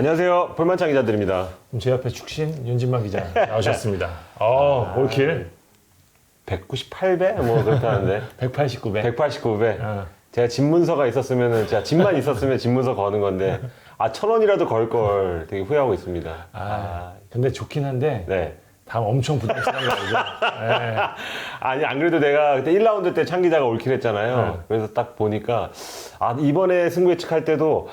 안녕하세요. 볼만창 기자들입니다. 제 옆에 축신 윤진만 기자 나오셨습니다. 올킬 198배? 뭐 그렇다는데. 189배. 189배. 제가 집문서가 있었으면, 제가 집만 있었으면 집문서 거는 건데, 1,000원이라도 걸 걸 되게 후회하고 있습니다. 근데 좋긴 한데 네. 다음 엄청 부담스러운 거 알죠? 네. 아니, 안 그래도 내가 그때 1라운드 때 창 기자가 올킬 했잖아요. 그래서 딱 보니까, 이번에 승부 예측할 때도,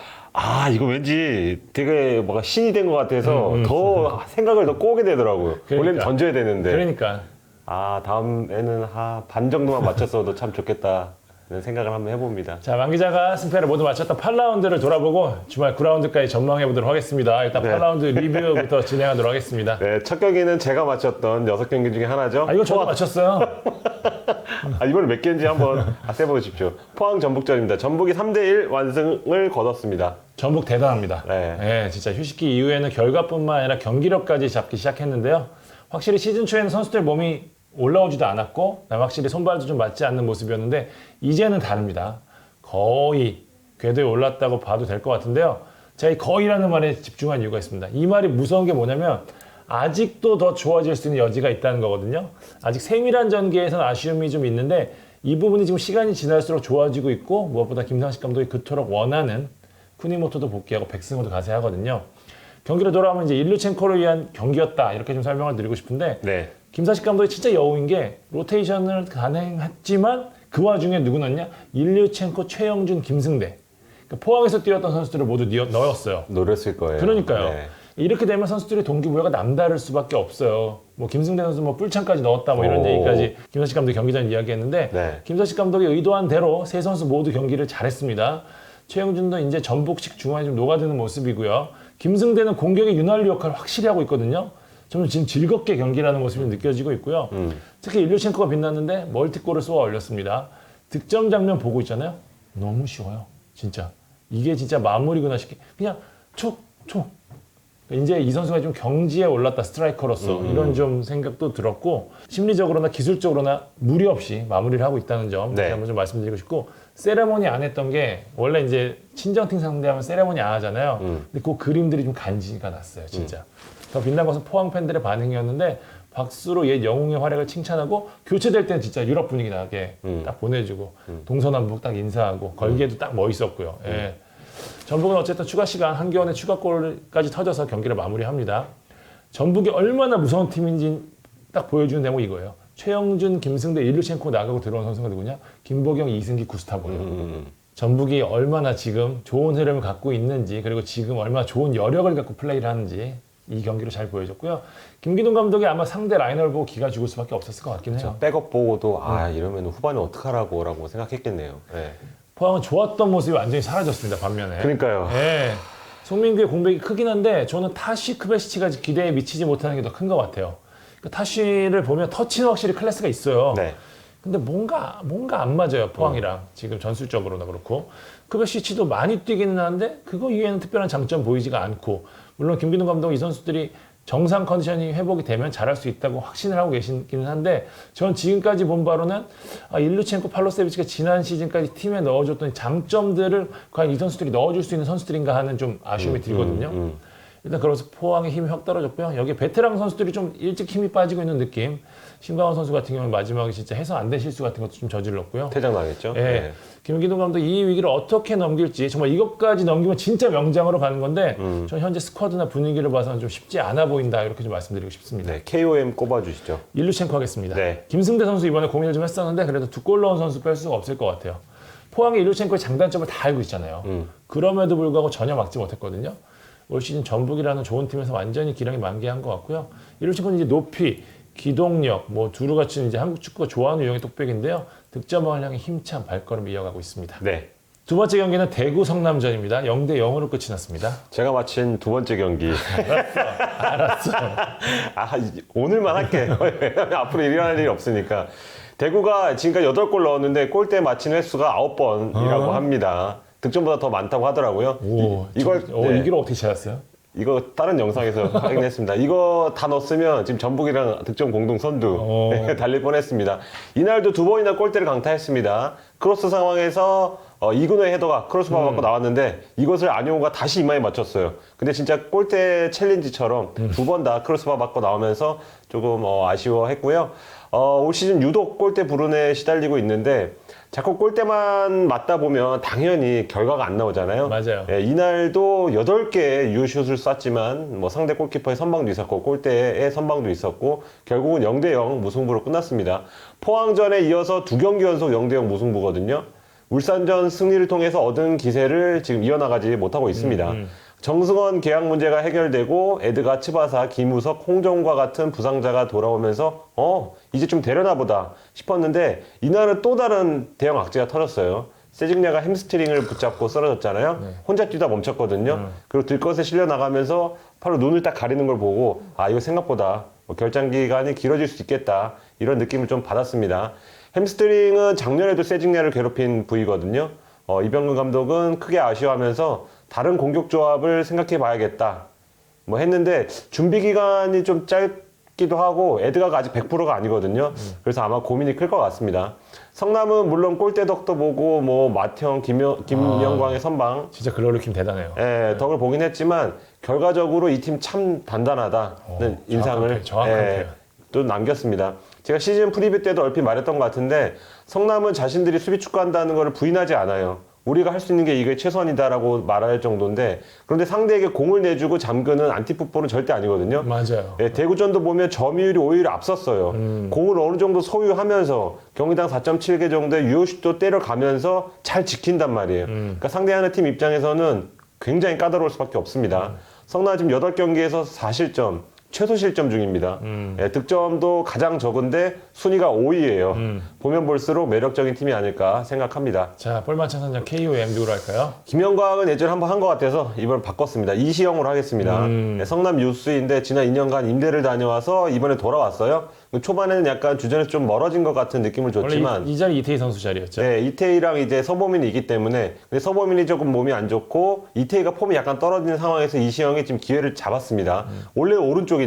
이거 왠지 되게 뭔가 신이 된 것 같아서 더 생각을 더 꼬게 되더라고요. 그러니까. 원래는 던져야 되는데. 그러니까 다음에는 반 정도만 맞췄어도 참 좋겠다. 는 생각을 한번 해봅니다. 자, 만 기자가 승패를 모두 맞췄던 8라운드를 돌아보고 주말 9라운드까지 전망해 보도록 하겠습니다. 일단 네. 8라운드 리뷰부터 진행하도록 하겠습니다. 네, 첫 경기는 제가 맞췄던 6경기 중에 하나죠. 이거 저도 맞췄어요. 이번에 몇 개인지 한번 세보십시오. 포항 전북전입니다. 전북이 3대1 완승을 거뒀습니다. 전북 대단합니다. 네. 진짜 휴식기 이후에는 결과뿐만 아니라 경기력까지 잡기 시작했는데요. 확실히 시즌 초에는 선수들 몸이 올라오지도 않았고 확실히 손발도 좀 맞지 않는 모습이었는데 이제는 다릅니다. 거의 궤도에 올랐다고 봐도 될 것 같은데요. 제가 이 거의라는 말에 집중한 이유가 있습니다. 이 말이 무서운 게 뭐냐면 아직도 더 좋아질 수 있는 여지가 있다는 거거든요. 아직 세밀한 전개에서는 아쉬움이 좀 있는데 이 부분이 지금 시간이 지날수록 좋아지고 있고 무엇보다 김상식 감독이 그토록 원하는 쿠니모토도 복귀하고 백승호도 가세하거든요. 경기로 돌아오면 이제 일루첸코를 위한 경기였다 이렇게 좀 설명을 드리고 싶은데 네. 김사식 감독이 진짜 여우인 게 로테이션을 가능했지만 그 와중에 누구 넣냐? 일류첸코, 최영준, 김승대. 그러니까 포항에서 뛰었던 선수들을 모두 넣었어요. 노렸을 거예요. 그러니까요. 네. 이렇게 되면 선수들의 동기부여가 남다를 수밖에 없어요. 뭐 김승대 선수 뿔창까지 넣었다 뭐 이런 얘기까지 김사식 감독이 경기 전에 이야기했는데 네. 김사식 감독이 의도한 대로 세 선수 모두 경기를 잘했습니다. 최영준도 이제 전북식 중앙에 좀 녹아드는 모습이고요. 김승대는 공격의 윤활유 역할을 확실히 하고 있거든요. 저는 지금 즐겁게 경기라는 모습이 느껴지고 있고요. 특히 일류첸코가 빛났는데 멀티골을 쏘아 올렸습니다. 득점 장면 보고 있잖아요. 너무 쉬워요. 진짜. 이게 진짜 마무리구나 싶게. 그냥 촉. 이제 이 선수가 좀 경지에 올랐다 스트라이커로서 이런 좀 생각도 들었고 심리적으로나 기술적으로나 무리 없이 마무리를 하고 있다는 점 네. 한번 좀 말씀드리고 싶고 세레모니 안 했던 게 원래 이제 친정팀 상대하면 세레모니 안 하잖아요. 근데 그 그림들이 좀 간지가 났어요. 진짜. 더 빛난 것은 포항 팬들의 반응이었는데 박수로 옛 영웅의 활약을 칭찬하고 교체될 때는 진짜 유럽 분위기 나게 딱 보내주고 동서남북 딱 인사하고 걸기에도 딱 멋있었고요. 예. 전북은 어쨌든 추가 시간 한기원의 추가골까지 터져서 경기를 마무리합니다. 전북이 얼마나 무서운 팀인지 딱 보여주는 대목이 이거예요. 최영준, 김승대, 일루첸코 나가고 들어온 선수가 누구냐? 김보경, 이승기, 구스타보예요. 전북이 얼마나 지금 좋은 흐름을 갖고 있는지 그리고 지금 얼마나 좋은 여력을 갖고 플레이를 하는지 이 경기로 잘 보여줬고요. 김기동 감독이 아마 상대 라인을 보고 기가 죽을 수밖에 없었을 것 같긴 해요. 백업 보고도 이러면 후반에 어떡하라고 라고 생각했겠네요. 네. 포항은 좋았던 모습이 완전히 사라졌습니다. 반면에. 그러니까요. 예. 송민규의 공백이 크긴 한데 저는 타쉬 크베시치가 기대에 미치지 못하는 게 더 큰 것 같아요. 그러니까 타쉬를 보면 터치는 확실히 클래스가 있어요. 네. 근데 뭔가 안 맞아요. 포항이랑 지금 전술적으로나 그렇고 크베시치도 많이 뛰기는 하는데 그거 이외에는 특별한 장점 보이지가 않고 물론 김기동 감독이 이 선수들이 정상 컨디션이 회복이 되면 잘할 수 있다고 확신을 하고 계시기는 한데 전 지금까지 본 바로는 일루첸코, 팔로세비치가 지난 시즌까지 팀에 넣어줬던 장점들을 과연 이 선수들이 넣어줄 수 있는 선수들인가 하는 좀 아쉬움이 들거든요. 일단 그래서 포항의 힘이 확 떨어졌고요. 여기에 베테랑 선수들이 좀 일찍 힘이 빠지고 있는 느낌. 신광원 선수 같은 경우는 마지막에 진짜 해서 안 된 실수 같은 것도 좀 저질렀고요. 퇴장 나겠죠? 예. 네. 김기동 감독 이 위기를 어떻게 넘길지 정말 이것까지 넘기면 진짜 명장으로 가는 건데 전 현재 스쿼드나 분위기를 봐서는 좀 쉽지 않아 보인다 이렇게 좀 말씀드리고 싶습니다. 네. KOM 꼽아주시죠. 일루첸코 하겠습니다. 네. 김승대 선수 이번에 고민을 좀 했었는데 그래도 2골 넣은 선수 뺄 수가 없을 것 같아요. 포항의 일루첸코의 장단점을 다 알고 있잖아요. 그럼에도 불구하고 전혀 막지 못했거든요. 올 시즌 전북이라는 좋은 팀에서 완전히 기량이 만개한 것 같고요. 일루첸코는 이제 높이, 기동력, 두루 갖춘 이제 한국 축구가 좋아하는 유형의 똑백인데요. 득점왕을 향해 힘찬 발걸음 이어가고 있습니다. 네. 두 번째 경기는 대구 성남전입니다. 0대 0으로 끝이 났습니다. 제가 마친 두 번째 경기. 알았어. 오늘만 할게요. 앞으로 일어날 일이 없으니까. 대구가 지금까지 8골 넣었는데 골대 맞힌 횟수가 9번이라고 합니다. 득점보다 더 많다고 하더라고요. 이걸 어떻게 찾았어요? 이거 다른 영상에서 확인했습니다. 이거 다 넣었으면 지금 전북이랑 득점 공동 선두 달릴 뻔했습니다. 이날도 2번이나 골대를 강타했습니다. 크로스 상황에서 이근호의 헤더가 크로스바 맞고 나왔는데 이것을 안용호가 다시 이마에 맞췄어요. 근데 진짜 골대 챌린지처럼 두 번 다 크로스바 맞고 나오면서 조금 아쉬워했고요. 올 시즌 유독 골대 불운에 시달리고 있는데 자꾸 골대만 맞다 보면 당연히 결과가 안 나오잖아요. 맞아요. 예, 이날도 8개의 유슛을 쐈지만 뭐 상대 골키퍼의 선방도 있었고 골대의 선방도 있었고 결국은 0대0 무승부로 끝났습니다. 포항전에 이어서 2경기 연속 0대0 무승부거든요. 울산전 승리를 통해서 얻은 기세를 지금 이어나가지 못하고 있습니다. 정승원 계약 문제가 해결되고 에드가, 츠바사, 김우석, 홍정과 같은 부상자가 돌아오면서 이제 좀 되려나 보다 싶었는데 이날은 또 다른 대형 악재가 터졌어요. 세징야가 햄스트링을 붙잡고 쓰러졌잖아요. 혼자 뛰다 멈췄거든요. 그리고 들것에 실려 나가면서 바로 눈을 딱 가리는 걸 보고 이거 생각보다 결장 기간이 길어질 수 있겠다 이런 느낌을 좀 받았습니다. 햄스트링은 작년에도 세징야를 괴롭힌 부위거든요. 이병근 감독은 크게 아쉬워하면서 다른 공격 조합을 생각해 봐야겠다 뭐 했는데 준비 기간이 좀 짧기도 하고 에드가가 아직 100%가 아니거든요. 그래서 아마 고민이 클 것 같습니다. 성남은 물론 골대덕도 보고 뭐 마태형, 김영광의 선방 진짜 글로리킴 대단해요. 예, 덕을 보긴 했지만 결과적으로 이 팀 참 단단하다는 인상을 정확한 표현. 또 남겼습니다. 제가 시즌 프리뷰 때도 얼핏 말했던 것 같은데 성남은 자신들이 수비 축구한다는 것을 부인하지 않아요. 우리가 할 수 있는 게 이게 최선이다라고 말할 정도인데 그런데 상대에게 공을 내주고 잠그는 안티풋볼은 절대 아니거든요. 맞아요. 예, 대구전도 보면 점유율이 오히려 앞섰어요. 공을 어느 정도 소유하면서 경기당 4.7개 정도의 유효슛도 때려가면서 잘 지킨단 말이에요. 그러니까 상대하는 팀 입장에서는 굉장히 까다로울 수밖에 없습니다. 성남 지금 8경기에서 4실점. 최소 실점 중입니다. 예, 득점도 가장 적은데 순위가 5위예요. 보면 볼수록 매력적인 팀이 아닐까 생각합니다. 자, 볼만찬 선장 KOM 누구로 할까요? 김영광은 예전에 한번 한 것 같아서 이번 바꿨습니다. 이시영으로 하겠습니다. 예, 성남 유스인데 지난 2년간 임대를 다녀와서 이번에 돌아왔어요. 초반에는 약간 주전에서 좀 멀어진 것 같은 느낌을 줬지만 원래 이 자리 이태희 선수 자리였죠. 네, 이태희랑 이제 서보민이 있기 때문에 근데 서보민이 조금 몸이 안 좋고 이태희가 폼이 약간 떨어지는 상황에서 이시영이 지금 기회를 잡았습니다. 원래 오른쪽인데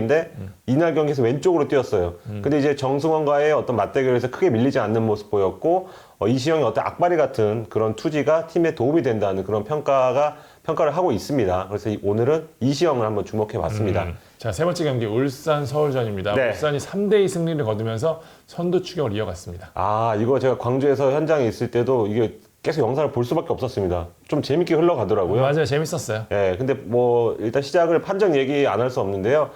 이날 경기에서 왼쪽으로 뛰었어요. 근데 이제 정승원과의 어떤 맞대결에서 크게 밀리지 않는 모습 보였고 이시영이 어떤 악바리 같은 그런 투지가 팀에 도움이 된다는 그런 평가를 하고 있습니다. 그래서 오늘은 이시영을 한번 주목해 봤습니다. 자, 세 번째 경기 울산 서울전입니다. 네. 울산이 3대2 승리를 거두면서 선두 추격을 이어갔습니다. 이거 제가 광주에서 현장에 있을 때도 이게 계속 영상을 볼 수밖에 없었습니다. 좀 재밌게 흘러가더라고요. 맞아요. 재밌었어요. 예, 근데 뭐 일단 시작을 판정 얘기 안 할 수 없는데요.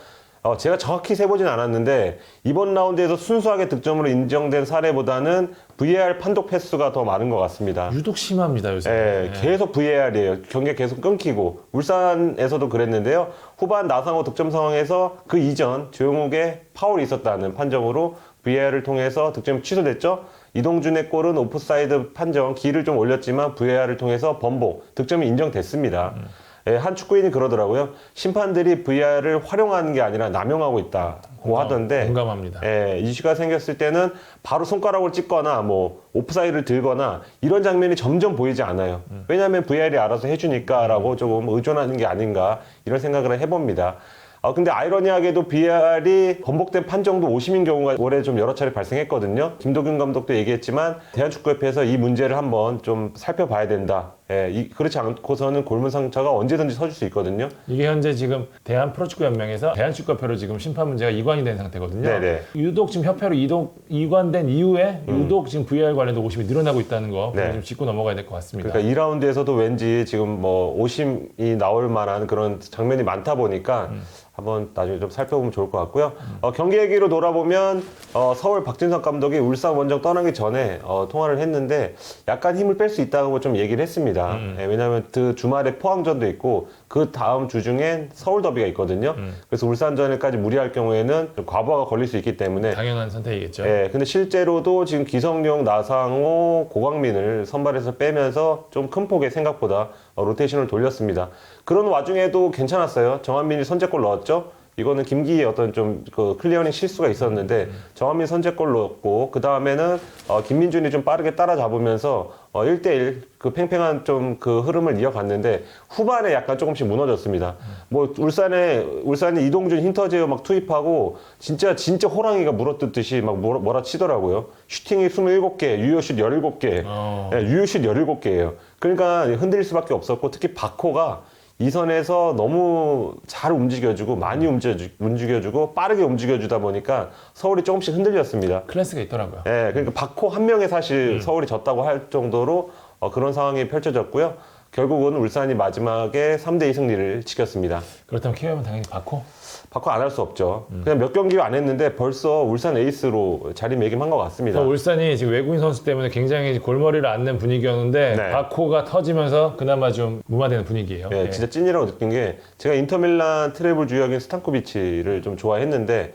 제가 정확히 세보진 않았는데 이번 라운드에서 순수하게 득점으로 인정된 사례보다는 VAR 판독 횟수가 더 많은 것 같습니다. 유독 심합니다, 요새. 예, 계속 VAR이에요. 경기가 계속 끊기고 울산에서도 그랬는데요. 후반 나상호 득점 상황에서 그 이전 조용욱의 파울이 있었다는 판정으로 VAR을 통해서 득점이 취소됐죠. 이동준의 골은 오프사이드 판정 기일을 좀 올렸지만 VAR을 통해서 번복 득점이 인정됐습니다. 예, 한 축구인이 그러더라고요. 심판들이 VAR을 활용하는 게 아니라 남용하고 있다고 하던데 공감합니다. 예, 이슈가 생겼을 때는 바로 손가락을 찍거나 뭐 오프사이드를 들거나 이런 장면이 점점 보이지 않아요. 왜냐하면 VAR이 알아서 해주니까라고 조금 의존하는 게 아닌가 이런 생각을 해봅니다. 근데 아이러니하게도 VAR이 번복된 판정도 오심인 경우가 올해 좀 여러 차례 발생했거든요. 김도균 감독도 얘기했지만 대한축구협회에서 이 문제를 한번 좀 살펴봐야 된다. 예, 그렇지 않고서는 골문 상처가 언제든지 서줄 수 있거든요. 이게 현재 지금 대한프로축구연맹에서 대한축구협회로 지금 심판 문제가 이관이 된 상태거든요. 네네. 유독 지금 협회로 이관된 이후에 유독 지금 VAR 관련된 오심이 늘어나고 있다는 거 네. 좀 짚고 넘어가야 될 것 같습니다. 그러니까 2라운드에서도 왠지 지금 뭐 오심이 나올 만한 그런 장면이 많다 보니까 한번 나중에 좀 살펴보면 좋을 것 같고요. 경기 얘기로 돌아보면 서울 박진성 감독이 울산 원정 떠나기 전에 통화를 했는데 약간 힘을 뺄 수 있다고 좀 얘기를 했습니다. 왜냐하면 그 주말에 포항전도 있고 그 다음 주 중엔 서울 더비가 있거든요. 그래서 울산전에까지 무리할 경우에는 좀 과부하가 걸릴 수 있기 때문에 당연한 선택이겠죠. 예, 근데 실제로도 지금 기성용, 나상호, 고광민을 선발해서 빼면서 좀 큰 폭의 생각보다 로테이션을 돌렸습니다. 그런 와중에도 괜찮았어요. 정한민이 선제골 넣었죠. 이거는 김기의 어떤 좀 그 클리어링 실수가 있었는데 정한민 선제골 넣었고 그 다음에는 김민준이 좀 빠르게 따라잡으면서 1대1 그 팽팽한 좀 그 흐름을 이어갔는데 후반에 약간 조금씩 무너졌습니다. 뭐 울산이 이동준, 힌터제어 막 투입하고 진짜 호랑이가 물어뜯듯이 막 몰아치더라고요. 슈팅이 27개, 유효슛 17개, 네, 유효슛 17개예요. 그러니까 흔들릴 수밖에 없었고 특히 바코가 이 선에서 너무 잘 움직여주고 많이 움직여주고 빠르게 움직여주다 보니까 서울이 조금씩 흔들렸습니다. 클래스가 있더라고요. 네, 그러니까 바코 한 명에 사실 서울이 졌다고 할 정도로 그런 상황이 펼쳐졌고요. 결국은 울산이 마지막에 3대2 승리를 지켰습니다. 그렇다면 KOM은 당연히 바코? 바코 안 할 수 없죠. 그냥 몇 경기 안 했는데 벌써 울산 에이스로 자리매김한 것 같습니다. 울산이 지금 외국인 선수 때문에 굉장히 골머리를 앓는 분위기였는데 네. 바코가 터지면서 그나마 좀 무마되는 분위기예요. 네, 진짜 찐이라고 느낀 게 제가 인터밀란 트래블 주역인 스탄코비치를 좀 좋아했는데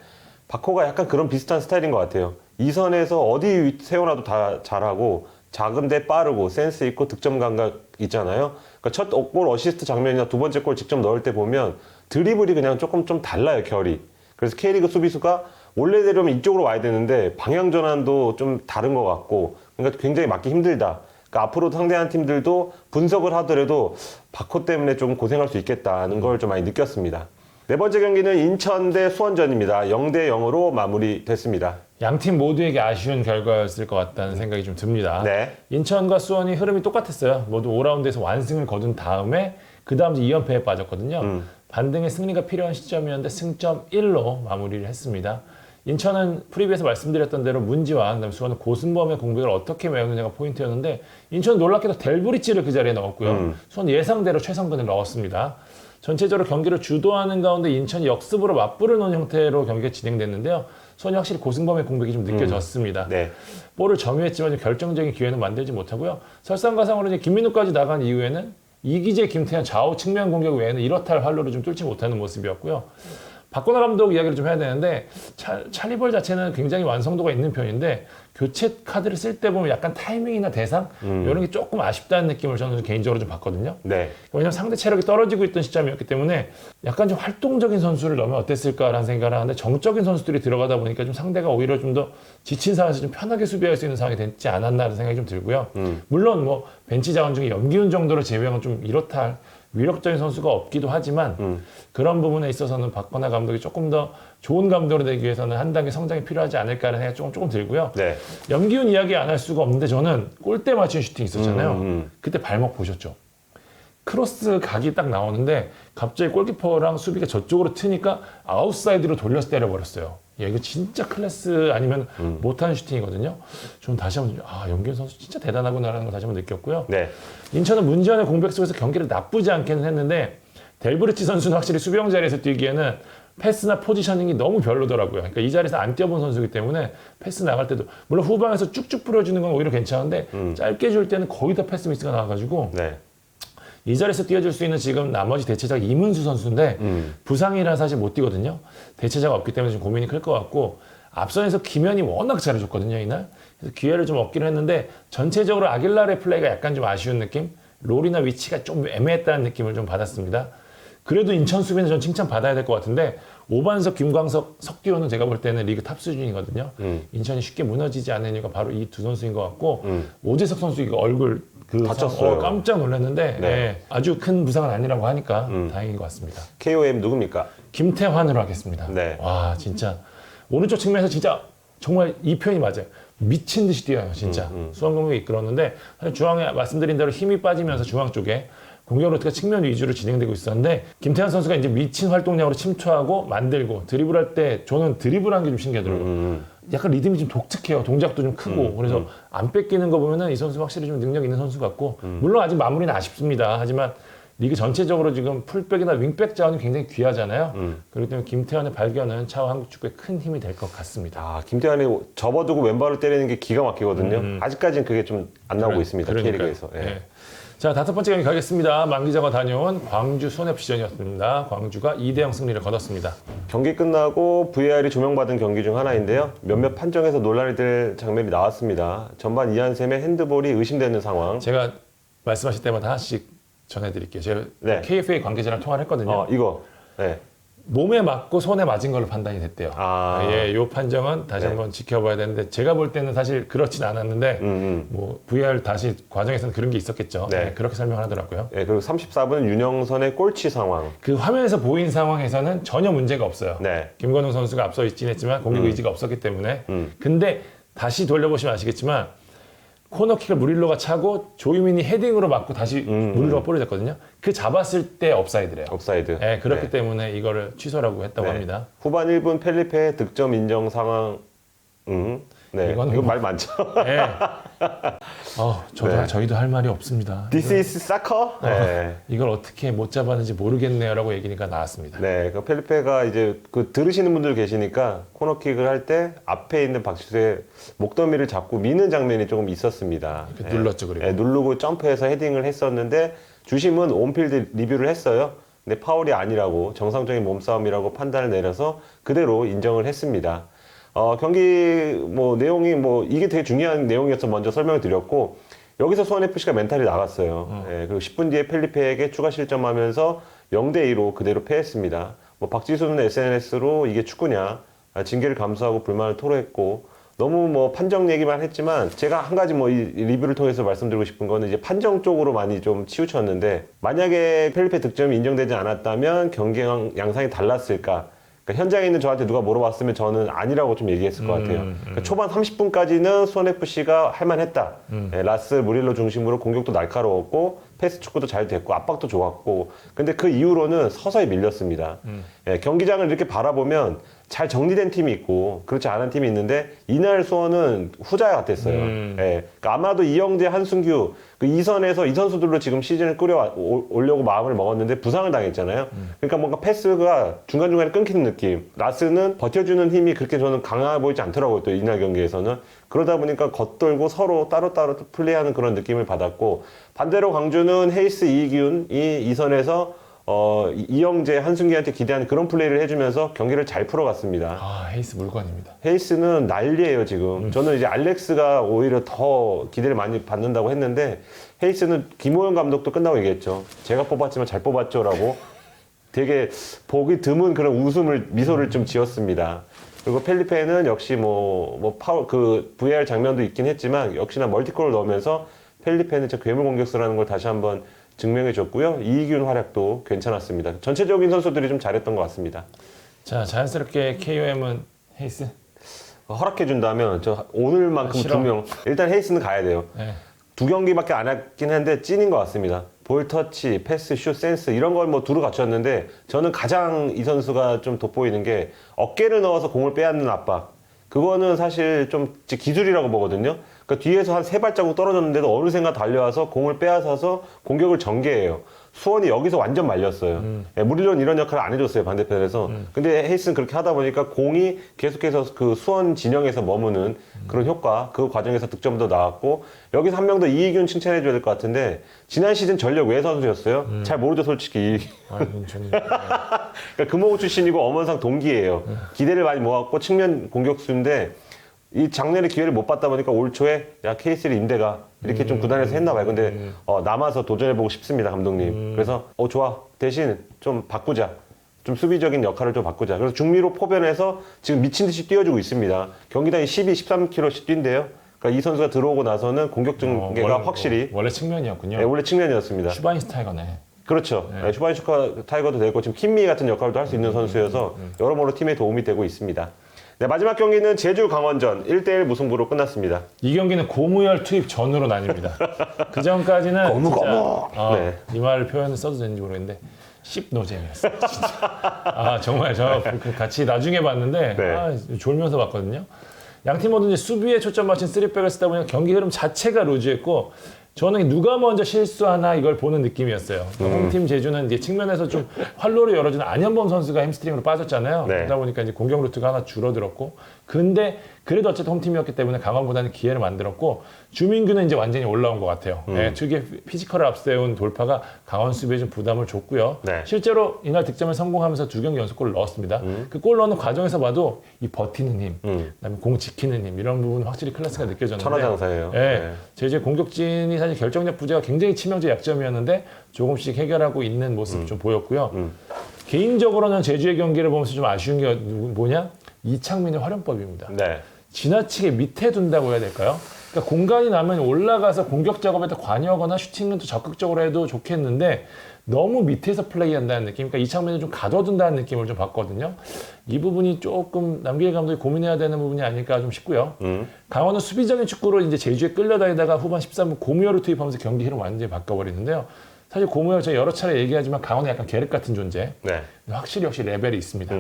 바코가 약간 그런 비슷한 스타일인 것 같아요. 이 선에서 어디 세워놔도 다 잘하고 작은데 빠르고 센스 있고 득점 감각 있잖아요. 그러니까 첫 골 어시스트 장면이나 두 번째 골 직접 넣을 때 보면 드리블이 그냥 조금 좀 달라요, 결이. 그래서 K리그 수비수가 원래대로면 이쪽으로 와야 되는데 방향 전환도 좀 다른 것 같고 그러니까 굉장히 맞기 힘들다. 그러니까 앞으로 상대하는 팀들도 분석을 하더라도 바코 때문에 좀 고생할 수 있겠다는 걸 좀 많이 느꼈습니다. 네 번째 경기는 인천 대 수원전입니다. 0대 0으로 마무리됐습니다. 양팀 모두에게 아쉬운 결과였을 것 같다는 생각이 좀 듭니다. 네. 인천과 수원이 흐름이 똑같았어요. 모두 5라운드에서 완승을 거둔 다음에 그 다음 2연패에 빠졌거든요. 반등의 승리가 필요한 시점이었는데 승점 1로 마무리를 했습니다. 인천은 프리뷰에서 말씀드렸던 대로 문지환, 그다음에 수원은 고승범의 공백을 어떻게 메우느냐가 포인트였는데 인천은 놀랍게도 델브리치를 그 자리에 넣었고요. 수원 예상대로 최성근을 넣었습니다. 전체적으로 경기를 주도하는 가운데 인천이 역습으로 맞불을 놓은 형태로 경기가 진행됐는데요. 수원이 확실히 고승범의 공백이 좀 느껴졌습니다. 네. 볼을 점유했지만 결정적인 기회는 만들지 못하고요. 설상가상으로 이제 김민우까지 나간 이후에는 이기재, 김태현 좌우 측면 공격 외에는 이렇다 할 활로를 좀 뚫지 못하는 모습이었고요. 박건하 감독 이야기를 좀 해야 되는데 찰리볼 자체는 굉장히 완성도가 있는 편인데 교체 카드를 쓸 때 보면 약간 타이밍이나 대상 이런 게 조금 아쉽다는 느낌을 저는 개인적으로 좀 받거든요. 네. 왜냐하면 상대 체력이 떨어지고 있던 시점이었기 때문에 약간 좀 활동적인 선수를 넣으면 어땠을까라는 생각을 하는데 정적인 선수들이 들어가다 보니까 좀 상대가 오히려 좀 더 지친 상황에서 좀 편하게 수비할 수 있는 상황이 됐지 않았나라는 생각이 좀 들고요. 물론 뭐 벤치 자원 중에 염기훈 정도로 제외하면 좀 이렇다 할 위력적인 선수가 없기도 하지만 그런 부분에 있어서는 박건하 감독이 조금 더 좋은 감독으로 되기 위해서는 한 단계 성장이 필요하지 않을까라는 생각이 조금 들고요. 네. 염기훈 이야기 안 할 수가 없는데 저는 골대 맞춘 슈팅 있었잖아요. 그때 발목 보셨죠? 크로스 각이 딱 나오는데 갑자기 골키퍼랑 수비가 저쪽으로 트니까 아웃사이드로 돌려서 때려버렸어요. 야, 이거 진짜 클래스 아니면 못하는 슈팅이거든요. 저는 다시 한번 염기훈 선수 진짜 대단하구나라는 걸 다시 한번 느꼈고요. 네. 인천은 문지환의 공백 속에서 경기를 나쁘지 않게는 했는데 델브리치 선수는 확실히 수비형 자리에서 뛰기에는 패스나 포지셔닝이 너무 별로더라고요. 그러니까 이 자리에서 안 뛰어본 선수이기 때문에 패스 나갈 때도 물론 후방에서 쭉쭉 뿌려주는 건 오히려 괜찮은데 짧게 줄 때는 거의 다 패스 미스가 나와가지고 네. 이 자리에서 뛰어줄 수 있는 지금 나머지 대체자가 이문수 선수인데 부상이라 사실 못 뛰거든요. 대체자가 없기 때문에 좀 고민이 클 것 같고 앞선에서 김현이 워낙 잘해줬거든요 이날. 그래서 기회를 좀 얻기로 했는데 전체적으로 아길라의 플레이가 약간 좀 아쉬운 느낌? 롤이나 위치가 좀 애매했다는 느낌을 좀 받았습니다. 그래도 인천 수비는 전 칭찬받아야 될 것 같은데 오반석, 김광석, 석기호는 제가 볼 때는 리그 탑 수준이거든요. 인천이 쉽게 무너지지 않는 이유가 바로 이 두 선수인 것 같고 오재석 선수 이거 얼굴 다쳤어요. 깜짝 놀랐는데 네. 예, 아주 큰 부상은 아니라고 하니까 다행인 것 같습니다. KOM 누굽니까? 김태환으로 하겠습니다. 네. 와 진짜 오른쪽 측면에서 진짜 정말 이 표현이 맞아요. 미친 듯이 뛰어요 진짜. 수원 공격이 이끌었는데 사실 중앙에 말씀드린 대로 힘이 빠지면서 중앙 쪽에 공격 루트가 측면 위주로 진행되고 있었는데 김태환 선수가 이제 미친 활동량으로 침투하고 만들고 드리블할 때 저는 드리블한 게 좀 신기하더라고요. 약간 리듬이 좀 독특해요. 동작도 좀 크고 그래서 안 뺏기는 거 보면은 이 선수 확실히 좀 능력 있는 선수 같고 물론 아직 마무리는 아쉽습니다. 하지만 리그 전체적으로 지금 풀백이나 윙백 자원이 굉장히 귀하잖아요. 그렇기 때문에 김태환의 발견은 차후 한국 축구에 큰 힘이 될 것 같습니다. 김태환이 접어두고 왼발을 때리는 게 기가 막히거든요. 아직까지는 그게 좀 안 나오고 있습니다. K리그에서. 예. 네. 자, 다섯 번째 경기 가겠습니다. 만 기자가 다녀온 광주 손FC전이었습니다. 광주가 2대0 승리를 거뒀습니다. 경기 끝나고 VAR이 조명받은 경기 중 하나인데요. 몇몇 판정에서 논란이 될 장면이 나왔습니다. 전반 이한샘의 핸드볼이 의심되는 상황. 제가 말씀하실 때마다 하나씩 전해드릴게요. 제가 네. KFA 관계자랑 통화를 했거든요. 이거. 네. 몸에 맞고 손에 맞은 걸로 판단이 됐대요. 예, 요 판정은 다시 네. 한번 지켜봐야 되는데 제가 볼 때는 사실 그렇진 않았는데 뭐 VAR 다시 과정에서는 그런 게 있었겠죠. 네. 네, 그렇게 설명하더라고요. 예, 그리고 34분 윤영선의 꼴찌 상황. 그 화면에서 보인 상황에서는 전혀 문제가 없어요. 네. 김건웅 선수가 앞서 있긴 했지만 공격 의지가 없었기 때문에. 근데 다시 돌려보시면 아시겠지만 코너킥을 무릴로가 차고 조유민이 헤딩으로 맞고 다시 무릴로가 볼이 됐거든요. 그 잡았을 때 업사이드래요. 옵사이드. 네, 그렇기 네. 때문에 이거를 취소라고 했다고 네. 합니다. 후반 1분 펠리페 득점 인정 상황. 네. 이거는 이거 뭐- 말 많죠. 네. 네. 저희도 할 말이 없습니다. This is soccer. 네. 이걸 어떻게 못 잡았는지 모르겠네요라고 얘기가 나왔습니다. 네, 그 펠리페가 이제 그 들으시는 분들 계시니까 코너킥을 할 때 앞에 있는 박지수의 목더미를 잡고 미는 장면이 조금 있었습니다. 이렇게 눌렀죠, 그리고. 네, 누르고 점프해서 헤딩을 했었는데 주심은 온필드 리뷰를 했어요. 근데 파울이 아니라고 정상적인 몸싸움이라고 판단을 내려서 그대로 인정을 했습니다. 경기 뭐 내용이 뭐 이게 되게 중요한 내용이어서 먼저 설명을 드렸고 여기서 수원FC가 멘탈이 나갔어요. 예, 그리고 10분 뒤에 펠리페에게 추가 실점하면서 0대2로 그대로 패했습니다. 뭐 박지수는 SNS로 이게 축구냐 징계를 감수하고 불만을 토로했고 너무 뭐 판정 얘기만 했지만 제가 한 가지 뭐 이 리뷰를 통해서 말씀드리고 싶은 거는 이제 판정 쪽으로 많이 좀 치우쳤는데 만약에 펠리페 득점이 인정되지 않았다면 경기 양상이 달랐을까? 그러니까 현장에 있는 저한테 누가 물어봤으면 저는 아니라고 좀 얘기했을 것 같아요. 그러니까 초반 30분까지는 수원FC가 할만했다. 예, 라스 무릴로 중심으로 공격도 날카로웠고 패스 축구도 잘 됐고 압박도 좋았고 근데 그 이후로는 서서히 밀렸습니다. 예, 경기장을 이렇게 바라보면 잘 정리된 팀이 있고 그렇지 않은 팀이 있는데 이날 수원은 후자 같았어요. 예, 그러니까 아마도 이영재, 한순규 그 이선에서 이 선수들로 지금 시즌을 끌어오려고 마음을 먹었는데 부상을 당했잖아요. 그러니까 뭔가 패스가 중간중간에 끊기는 느낌. 라스는 버텨주는 힘이 그렇게 저는 강해 보이지 않더라고요. 또 이날 경기에서는. 그러다 보니까 겉돌고 서로 따로따로 플레이하는 그런 느낌을 받았고 반대로 광주는 헤이스, 이기훈이 이선에서 이영재, 한순기한테 기대하는 그런 플레이를 해주면서 경기를 잘 풀어갔습니다. 헤이스 물건입니다. 헤이스는 난리예요 지금. 저는 이제 알렉스가 오히려 더 기대를 많이 받는다고 했는데 헤이스는 김호영 감독도 끝나고 얘기했죠. 제가 뽑았지만 잘 뽑았죠라고 되게 보기 드문 그런 미소를 좀 지었습니다. 그리고 펠리페는 역시 파울 그 VAR 장면도 있긴 했지만 역시나 멀티골을 넣으면서 펠리페는 진짜 괴물 공격수라는 걸 다시 한번 증명해 줬고요. 이기훈 활약도 괜찮았습니다. 전체적인 선수들이 좀 잘했던 것 같습니다. 자, 자연스럽게 KOM은 헤이스. 허락해 준다면 저 오늘만큼 싫어. 2명 일단 헤이스는 가야 돼요. 네. 2경기밖에 안 했긴 했는데 찐인 것 같습니다. 볼 터치, 패스, 슛, 센스 이런 걸 뭐 두루 갖췄는데 저는 가장 이 선수가 좀 돋보이는 게 어깨를 넣어서 공을 빼앗는 압박. 그거는 사실 좀 기술이라고 보거든요. 그러니까 뒤에서 한 3발자국 떨어졌는데도 어느샌가 달려와서 공을 빼앗아서 공격을 전개해요. 수원이 여기서 완전 말렸어요. 예, 무릴로는 이런 역할을 안 해줬어요, 반대편에서. 근데 헤이스는 그렇게 하다 보니까 공이 계속해서 그 수원 진영에서 머무는 그런 효과, 그 과정에서 득점도 나왔고, 여기서 한 명 더 이기훈 칭찬해줘야 될 것 같은데, 지난 시즌 전력 외 선수였어요. 잘 모르죠, 솔직히. 저는 그러니까 금호구 출신이고 엄원상 동기예요. 기대를 많이 모았고 측면 공격수인데 이 작년에 기회를 못 받다 보니까 올 초에 야 K3 임대가 이렇게 좀 구단에서 했나 봐요. 근데 남아서 도전해보고 싶습니다, 감독님. 그래서 좋아. 대신 좀 바꾸자. 좀 수비적인 역할을 좀 바꾸자. 그래서 중미로 포변해서 지금 미친 듯이 뛰어주고 있습니다. 경기당이 12, 13km씩 뛴대요. 그러니까 이 선수가 들어오고 나서는 공격 전개가 확실히 원래 측면이었군요. 네, 원래 측면이었습니다. 슈바인스타이거네. 그렇죠. 네. 슈바인슈카 타이거도 되고 지금 킴미 같은 역할도 할 수 있는 선수여서 여러모로 팀에 도움이 되고 있습니다. 네, 마지막 경기는 제주 강원전 1대1 무승부로 끝났습니다. 이 경기는 고무열 투입 전으로 나뉩니다. 그 전까지는 고무. 네. 이 말을 표현을 써도 되는지 모르겠는데 씹노잼이었어요. 진짜. 정말 저 같이 나중에 봤는데 네. 졸면서 봤거든요. 양팀 모두 이제 수비에 초점 맞춘 3백을 쓰다 보니 경기 흐름 자체가 루즈했고 저는 누가 먼저 실수하나 이걸 보는 느낌이었어요. 홈팀 제주는 이제 측면에서 좀 활로를 열어주는 안현범 선수가 햄스트링으로 빠졌잖아요. 네. 그러다 보니까 이제 공격 루트가 하나 줄어들었고, 근데 그래도 어쨌든 홈팀이었기 때문에 강원보다는 기회를 만들었고, 주민규는 이제 완전히 올라온 것 같아요. 네, 특유의 피지컬을 앞세운 돌파가 강원 수비에 좀 부담을 줬고요. 네. 실제로 이날 득점을 성공하면서 2경기 연속골을 넣었습니다. 그 골 넣는 과정에서 봐도 이 버티는 힘, 그다음에 공 지키는 힘 이런 부분 확실히 클래스가 느껴졌는데. 천하장사예요. 네. 네. 제주의 공격진이 사실 결정력 부재가 굉장히 치명적 약점이었는데 조금씩 해결하고 있는 모습 좀 보였고요. 개인적으로는 제주의 경기를 보면서 좀 아쉬운 게 뭐냐? 이창민의 활용법입니다. 네. 지나치게 밑에 둔다고 해야 될까요? 그러니까 공간이 나면 올라가서 공격 작업에 더 관여하거나 슈팅은 더 적극적으로 해도 좋겠는데 너무 밑에서 플레이한다는 느낌, 그러니까 이창민을 좀 가둬둔다는 느낌을 좀 받거든요. 이 부분이 조금 남기일 감독이 고민해야 되는 부분이 아닐까 좀 싶고요. 강원은 수비적인 축구로 이제 제주에 끌려다니다가 후반 13분 고무열을 투입하면서 경기 흐름 완전히 바꿔버리는데요. 사실 고무열 제가 여러 차례 얘기하지만 강원은 약간 계륵 같은 존재. 네. 확실히 역시 레벨이 있습니다.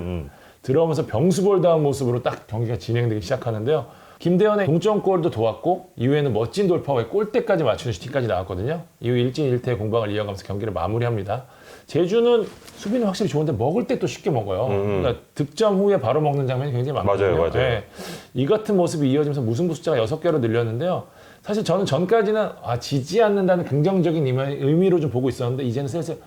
들어오면서 병수볼다운 모습으로 딱 경기가 진행되기 시작하는데요. 김대현의 동점골도 도왔고 이후에는 멋진 돌파에 골대까지 맞추는 슈팅까지 나왔거든요. 이후 1진1퇴 공방을 이어가면서 경기를 마무리합니다. 제주는 수비는 확실히 좋은데 먹을 때 또 쉽게 먹어요. 그러니까 득점 후에 바로 먹는 장면이 굉장히 많거든요. 맞아요. 네. 이 같은 모습이 이어지면서 무승부 숫자가 6개로 늘렸는데요. 사실 저는 전까지는 지지 않는다는 긍정적인 의미로 좀 보고 있었는데 이제는 슬슬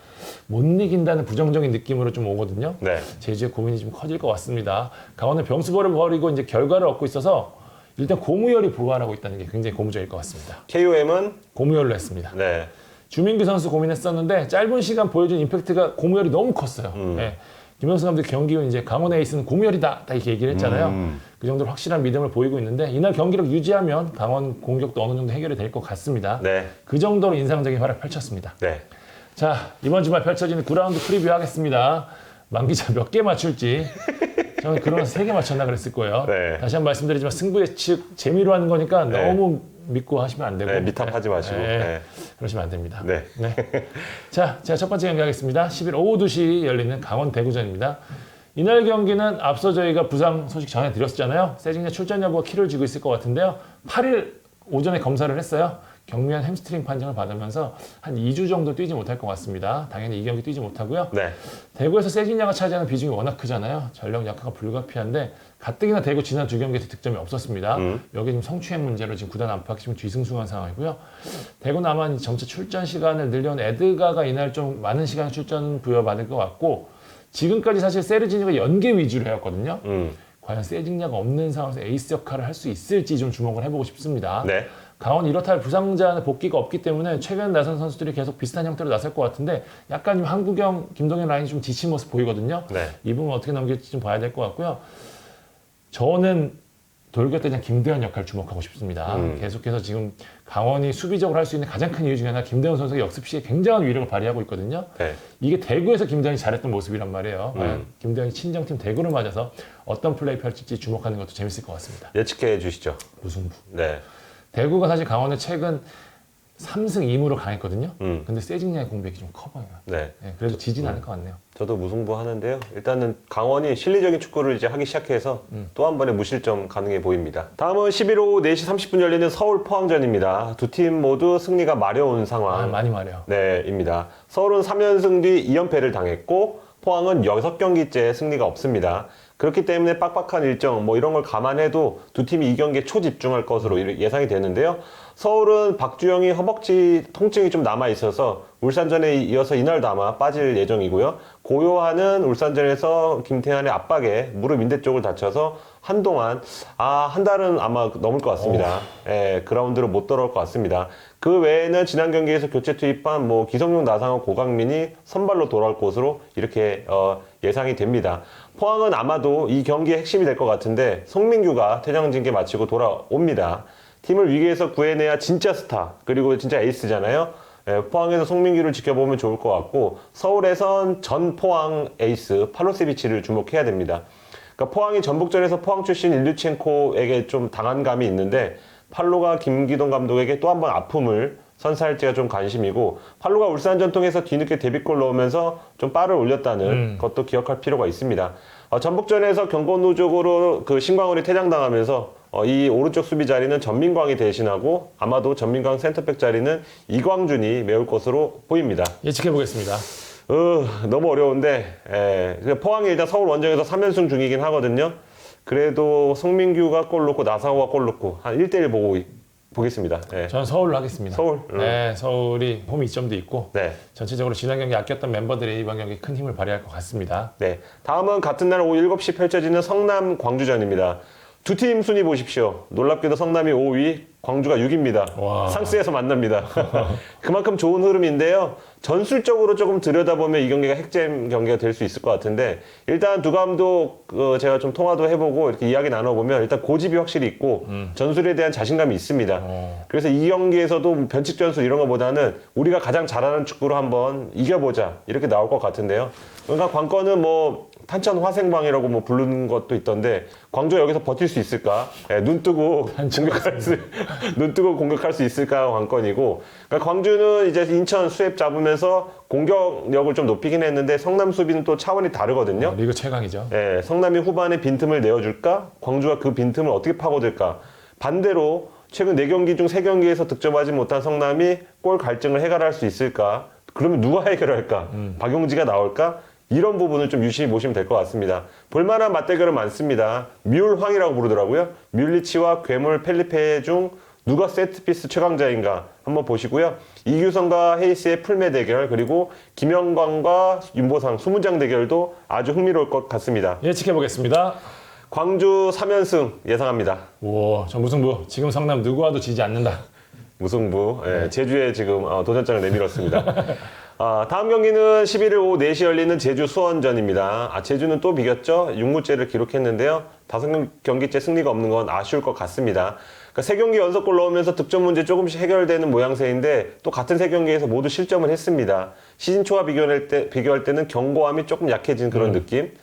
못 이긴다는 부정적인 느낌으로 좀 오거든요. 네. 제주의 고민이 좀 커질 것 같습니다. 강원은 병수벌을 벌이고 이제 결과를 얻고 있어서 일단 고무열이 보완하고 있다는 게 굉장히 고무적일 것 같습니다. KOM은 고무열로 했습니다. 네. 주민규 선수 고민했었는데 짧은 시간 보여준 임팩트가 고무열이 너무 컸어요. 네. 김영수 감독 경기 후 이제 강원 에이스는 고무열이다 딱 이렇게 얘기를 했잖아요. 그 정도로 확실한 믿음을 보이고 있는데 이날 경기력 유지하면 강원 공격도 어느 정도 해결이 될 것 같습니다. 네. 그 정도로 인상적인 활약 펼쳤습니다. 네. 자, 이번 주말 펼쳐지는 9라운드 프리뷰 하겠습니다. 만 기자 몇 개 맞출지 저는 그런 3개 맞췄나 그랬을 거예요. 네. 다시 한번 말씀드리지만 승부 예측 재미로 하는 거니까 네. 너무 믿고 하시면 안 되고 네, 미탑하지 마시고. 네. 네. 그러시면 안 됩니다. 네. 자, 제가 첫 번째 경기 하겠습니다. 10일 오후 2시 열리는 강원 대구전입니다. 이날 경기는 앞서 저희가 부상 소식 전해드렸잖아요. 세징야 출전 여부가 키를 쥐고 있을 것 같은데요. 8일 오전에 검사를 했어요. 경미한 햄스트링 판정을 받으면서 한 2주 정도 뛰지 못할 것 같습니다. 당연히 이 경기 뛰지 못하고요. 네. 대구에서 세징야가 차지하는 비중이 워낙 크잖아요. 전력 약화가 불가피한데 가뜩이나 대구 지난 2경기에서 득점이 없었습니다. 여기 지금 성추행 문제로 지금 구단 안팎이 지금 뒤숭숭한 상황이고요. 대구는 아마 점차 출전 시간을 늘려온 에드가가 이날 좀 많은 시간 출전 부여받을 것 같고 지금까지 사실 세르지니가 연계 위주로 해왔거든요. 과연 세징야가 없는 상황에서 에이스 역할을 할 수 있을지 좀 주목을 해보고 싶습니다. 네. 강원 이렇다 할 부상자 복귀가 없기 때문에 최근 나선 선수들이 계속 비슷한 형태로 나설 것 같은데 약간 좀 한국형, 김동현 라인이 좀 지친 모습 보이거든요. 네. 이 부분 어떻게 넘길지 좀 봐야 될 것 같고요. 저는 돌격대장 김대현 역할 주목하고 싶습니다. 계속해서 지금 강원이 수비적으로 할 수 있는 가장 큰 이유 중에 하나 김대현 선수가 역습 시에 굉장한 위력을 발휘하고 있거든요. 네. 이게 대구에서 김대현이 잘했던 모습이란 말이에요. 과연 김대현이 친정팀 대구를 맞아서 어떤 플레이 펼칠지 주목하는 것도 재밌을 것 같습니다. 예측해 주시죠. 무승부. 네. 대구가 사실 강원은 최근 3승 2무로 강했거든요. 근데 세징야의 공백이 좀 커 보여요. 네. 네, 그래도 지진 않을 것 같네요. 저도 무승부 하는데요. 일단은 강원이 실리적인 축구를 이제 하기 시작해서 또 한 번의 무실점 가능해 보입니다. 다음은 11일 오후 4시 30분 열리는 서울 포항전입니다. 두 팀 모두 승리가 마려운 상황. 많이 말해요. 네, 입니다. 서울은 3연승 뒤 2연패를 당했고 포항은 6경기째 승리가 없습니다. 그렇기 때문에 빡빡한 일정 뭐 이런 걸 감안해도 두 팀이 이 경기에 초집중할 것으로 예상이 되는데요. 서울은 박주영이 허벅지 통증이 좀 남아 있어서 울산전에 이어서 이날도 아마 빠질 예정이고요. 고요한은 울산전에서 김태환의 압박에 무릎 인대 쪽을 다쳐서 한동안 한 달은 아마 넘을 것 같습니다. 예, 그라운드로 못 돌아올 것 같습니다. 그 외에는 지난 경기에서 교체 투입한 뭐 기성용, 나상호, 고강민이 선발로 돌아올 것으로 이렇게 예상이 됩니다. 포항은 아마도 이 경기의 핵심이 될 것 같은데 송민규가 퇴장 징계 마치고 돌아옵니다. 팀을 위기에서 구해내야 진짜 스타 그리고 진짜 에이스잖아요. 포항에서 송민규를 지켜보면 좋을 것 같고 서울에선 전 포항 에이스 팔로세비치를 주목해야 됩니다. 그러니까 포항이 전북전에서 포항 출신 일류첸코에게 좀 당한 감이 있는데 팔로가 김기동 감독에게 또 한 번 아픔을 선사할지가 좀 관심이고 팔로가 울산 전통에서 뒤늦게 데뷔골 넣으면서 좀 빠를 올렸다는 것도 기억할 필요가 있습니다. 전북전에서 경고누적으로 그 신광훈이 퇴장당하면서 이 오른쪽 수비 자리는 전민광이 대신하고 아마도 전민광 센터백 자리는 이광준이 메울 것으로 보입니다. 예측해 보겠습니다. 너무 어려운데 포항이 일단 서울 원정에서 3연승 중이긴 하거든요. 그래도 송민규가 골 넣고 나상호가 골 넣고 한 1대1 보겠습니다. 네. 저는 서울로 하겠습니다. 서울? 네, 서울이 홈 이점도 있고 네. 전체적으로 지난 경기 아꼈던 멤버들이 이번 경기 큰 힘을 발휘할 것 같습니다. 네. 다음은 같은 날 오후 7시 펼쳐지는 성남 광주전입니다. 두 팀 순위 보십시오. 놀랍게도 성남이 5위, 광주가 6위입니다. 와. 상스에서 만납니다. 그만큼 좋은 흐름인데요. 전술적으로 조금 들여다보면 이 경기가 핵심 경기가 될 수 있을 것 같은데 일단 두 감독 제가 좀 통화도 해보고 이렇게 이야기 나눠보면 일단 고집이 확실히 있고 전술에 대한 자신감이 있습니다. 그래서 이 경기에서도 변칙 전술 이런 것보다는 우리가 가장 잘하는 축구로 한번 이겨보자 이렇게 나올 것 같은데요. 그러니까 관건은 뭐 탄천 화생방이라고 뭐 부르는 것도 있던데 광주 여기서 버틸 수 있을까? 눈 뜨고 공격할 수 있을까 관건이고. 그러니까 광주는 이제 인천 수협 잡으면서 공격력을 좀 높이긴 했는데 성남 수비는 또 차원이 다르거든요. 리그 최강이죠. 성남이 후반에 빈틈을 내어줄까? 광주가 그 빈틈을 어떻게 파고들까? 반대로 최근 4경기 중 3경기에서 득점하지 못한 성남이 골 갈증을 해결할 수 있을까? 그러면 누가 해결할까? 박용지가 나올까? 이런 부분을 좀 유심히 보시면 될 것 같습니다. 볼만한 맞대결은 많습니다. 뮬황이라고 부르더라고요. 뮬리치와 괴물 펠리페 중 누가 세트피스 최강자인가 한번 보시고요. 이규성과 헤이스의 풀매 대결 그리고 김영광과 윤보상 수문장 대결도 아주 흥미로울 것 같습니다. 예측해보겠습니다. 광주 3연승 예상합니다. 오, 저 무승부. 지금 성남 누구와도 지지 않는다. 무승부. 제주에 지금 도전장을 내밀었습니다. 다음 경기는 11일 오후 4시 열리는 제주 수원전입니다. 제주는 또 비겼죠. 6무째를 기록했는데요. 5경기째 승리가 없는 건 아쉬울 것 같습니다. 그러니까 3경기 연속골 넣으면서 득점 문제 조금씩 해결되는 모양새인데 또 같은 3경기에서 모두 실점을 했습니다. 시즌 초와 비교할 때는 견고함이 조금 약해진 그런 느낌.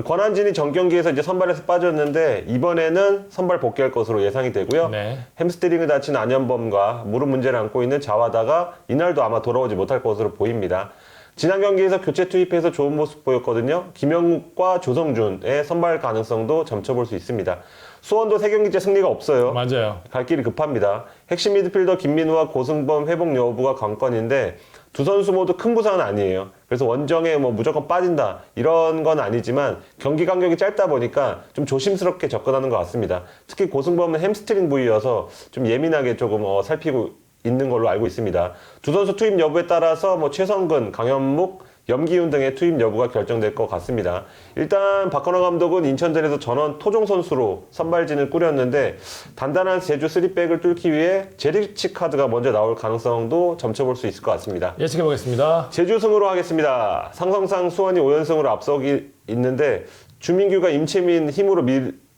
권한진이 전 경기에서 이제 선발에서 빠졌는데 이번에는 선발 복귀할 것으로 예상이 되고요. 네. 햄스트링을 다친 안현범과 무릎 문제를 안고 있는 자와다가 이날도 아마 돌아오지 못할 것으로 보입니다. 지난 경기에서 교체 투입해서 좋은 모습 보였거든요. 김영욱과 조성준의 선발 가능성도 점쳐볼 수 있습니다. 수원도 3경기째 승리가 없어요. 맞아요. 갈 길이 급합니다. 핵심 미드필더 김민우와 고승범 회복 여부가 관건인데 두 선수 모두 큰 부상은 아니에요. 그래서 원정에 뭐 무조건 빠진다 이런 건 아니지만 경기 간격이 짧다 보니까 좀 조심스럽게 접근하는 것 같습니다. 특히 고승범은 햄스트링 부위여서 좀 예민하게 조금 살피고 있는 걸로 알고 있습니다. 두 선수 투입 여부에 따라서 뭐 최성근, 강현묵, 염기훈 등의 투입 여부가 결정될 것 같습니다. 일단 박건호 감독은 인천전에서 전원 토종 선수로 선발진을 꾸렸는데 단단한 제주 3백을 뚫기 위해 제리치 카드가 먼저 나올 가능성도 점쳐볼 수 있을 것 같습니다. 예측해보겠습니다. 제주승으로 하겠습니다. 상성상 수원이 5연승으로 앞서기 있는데 주민규가 임채민 힘으로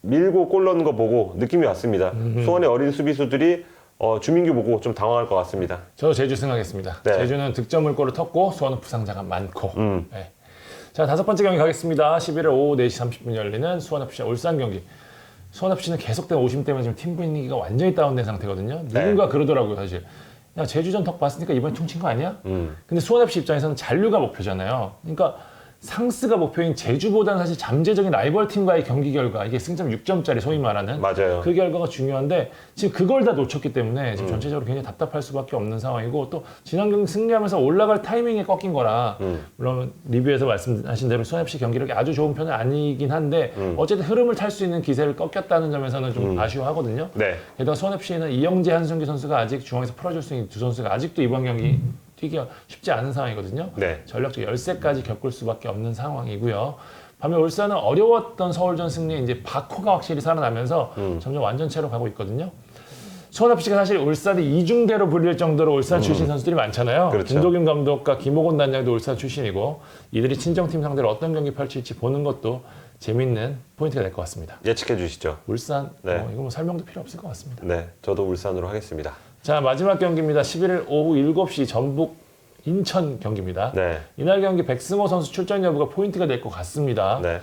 밀고 골 넣는 거 보고 느낌이 왔습니다. 수원의 어린 수비수들이 주민규 보고 좀 당황할 것 같습니다. 저도 제주 승하겠습니다. 네. 제주는 득점 물꼬를 텄고 수원은 부상자가 많고. 네. 자, 5번째 경기 가겠습니다. 11일 오후 4시 30분 열리는 수원FC와 울산 경기. 수원FC는 계속된 오심 때문에 지금 팀 분위기가 완전히 다운된 상태거든요. 누군가 그러더라고요, 사실. 야, 제주전 덕 봤으니까 이번에 퉁친 거 아니야? 근데 수원FC 입장에서는 잔류가 목표잖아요. 그러니까 상스가 목표인 제주보다는 사실 잠재적인 라이벌 팀과의 경기 결과, 이게 승점 6점짜리 소위 말하는 맞아요. 그 결과가 중요한데 지금 그걸 다 놓쳤기 때문에 지금 전체적으로 굉장히 답답할 수밖에 없는 상황이고, 또 지난 경기 승리하면서 올라갈 타이밍에 꺾인 거라 물론 리뷰에서 말씀하신 대로 수원FC 경기력이 아주 좋은 편은 아니긴 한데 어쨌든 흐름을 탈 수 있는 기세를 꺾였다는 점에서는 좀 아쉬워하거든요. 네. 게다가 수원FC는 이영재, 한승규 선수가 아직 중앙에서 풀어줄 수 있는 두 선수가 아직도 이번 경기 뛰기가 쉽지 않은 상황이거든요. 네. 전력적 열세까지 겪을 수밖에 없는 상황이고요. 반면 울산은 어려웠던 서울전 승리에 이제 바코가 확실히 살아나면서 점점 완전체로 가고 있거든요. 수원FC가 사실 울산이 이중대로 불릴 정도로 울산 출신 선수들이 많잖아요. 그렇죠. 김도균 감독과 김호곤 단장도 울산 출신이고 이들이 친정팀 상대로 어떤 경기 펼칠지 보는 것도 재밌는 포인트가 될 것 같습니다. 예측해 주시죠. 울산, 네. 이거 뭐 설명도 필요 없을 것 같습니다. 네, 저도 울산으로 하겠습니다. 자, 마지막 경기입니다. 11일 오후 7시 전북 인천 경기입니다. 네. 이날 경기 백승호 선수 출전 여부가 포인트가 될 것 같습니다. 네.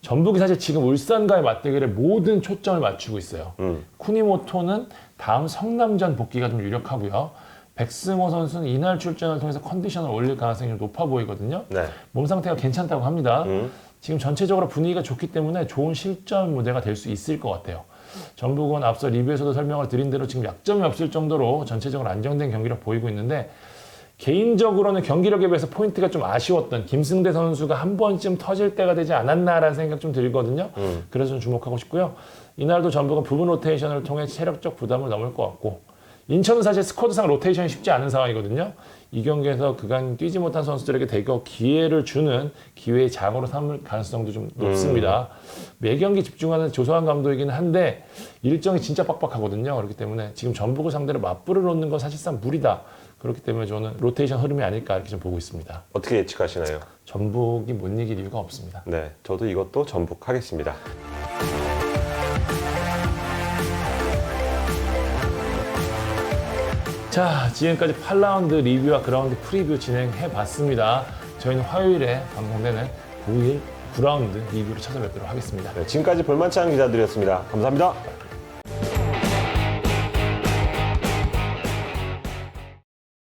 전북이 사실 지금 울산과의 맞대결에 모든 초점을 맞추고 있어요. 쿠니모토는 다음 성남전 복귀가 좀 유력하고요. 백승호 선수는 이날 출전을 통해서 컨디션을 올릴 가능성이 좀 높아 보이거든요. 네. 몸 상태가 괜찮다고 합니다. 지금 전체적으로 분위기가 좋기 때문에 좋은 실전 무대가 될 수 있을 것 같아요. 전북은 앞서 리뷰에서도 설명을 드린 대로 지금 약점이 없을 정도로 전체적으로 안정된 경기력 보이고 있는데, 개인적으로는 경기력에 비해서 포인트가 좀 아쉬웠던 김승대 선수가 한 번쯤 터질 때가 되지 않았나라는 생각 좀 들거든요. 그래서 좀 주목하고 싶고요. 이날도 전북은 부분 로테이션을 통해 체력적 부담을 넘을 것 같고, 인천은 사실 스쿼드상 로테이션이 쉽지 않은 상황이거든요. 이 경기에서 그간 뛰지 못한 선수들에게 대거 기회를 주는 기회의 장으로 삼을 가능성도 좀 높습니다. 매 경기 집중하는 조소환 감독이긴 한데 일정이 진짜 빡빡하거든요. 그렇기 때문에 지금 전북을 상대로 맞불을 놓는 건 사실상 무리다. 그렇기 때문에 저는 로테이션 흐름이 아닐까 이렇게 좀 보고 있습니다. 어떻게 예측하시나요? 전북이 못 이길 이유가 없습니다. 네, 저도 이것도 전북하겠습니다. 자, 지금까지 8라운드 리뷰와 그라운드 프리뷰 진행해 봤습니다. 저희는 화요일에 방송되는 9일 9라운드 리뷰를 찾아뵙도록 하겠습니다. 네, 지금까지 볼만찬 기자들이었습니다. 감사합니다.